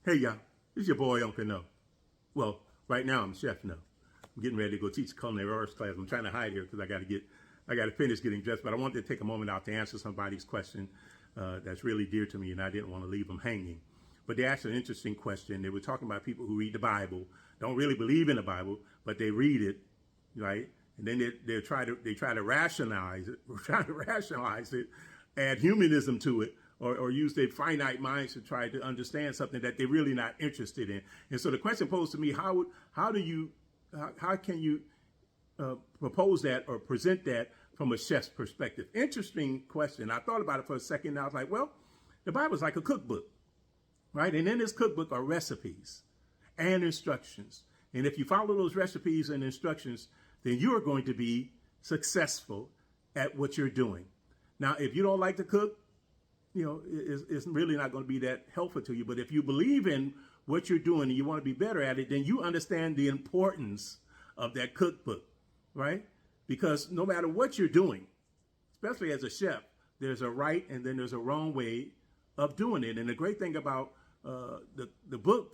Hey y'all, it's your boy Uncle No. Well, right now I'm Chef No. I'm getting ready to go teach culinary arts class. I'm trying to hide here because I got to finish getting dressed. But I wanted to take a moment out to answer somebody's question that's really dear to me, and I didn't want to leave them hanging. But they asked an interesting question. They were talking about people who read the Bible, don't really believe in the Bible, but they read it, right? And then they try to rationalize it, add humanism to it, or use their finite minds to try to understand something that they're really not interested in. And so the question posed to me: how can you propose that or present that from a chef's perspective? Interesting question. I thought about it for a second, and I was like, well, the Bible's like a cookbook, right? And in this cookbook are recipes and instructions. And if you follow those recipes and instructions, then you are going to be successful at what you're doing. Now, if you don't like to cook, it's really not going to be that helpful to you. But if you believe in what you're doing and you want to be better at it, then you understand the importance of that cookbook, right? Because no matter what you're doing, especially as a chef, there's a right and then there's a wrong way of doing it. And the great thing about the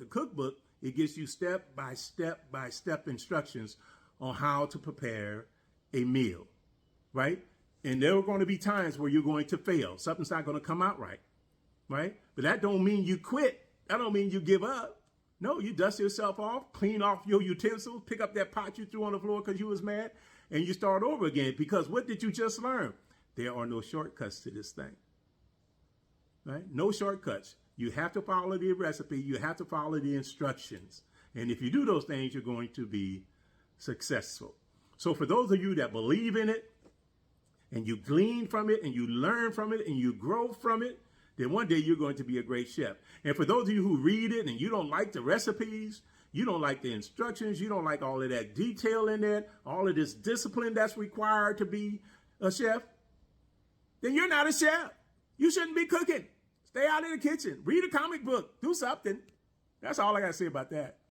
cookbook, it gives you step by step instructions on how to prepare a meal, right? And there are going to be times where you're going to fail. Something's not going to come out right, right? But that don't mean you quit. That don't mean you give up. No, you dust yourself off, clean off your utensils, pick up that pot you threw on the floor because you was mad, and you start over again. Because what did you just learn? There are no shortcuts to this thing, right? No shortcuts. You have to follow the recipe. You have to follow the instructions. And if you do those things, you're going to be successful. So for those of you that believe in it, and you glean from it, and you learn from it, and you grow from it, then one day you're going to be a great chef. And for those of you who read it and you don't like the recipes, you don't like the instructions, you don't like all of that detail in there, all of this discipline that's required to be a chef, then you're not a chef. You shouldn't be cooking. Stay out of the kitchen. Read a comic book. Do something. That's all I got to say about that.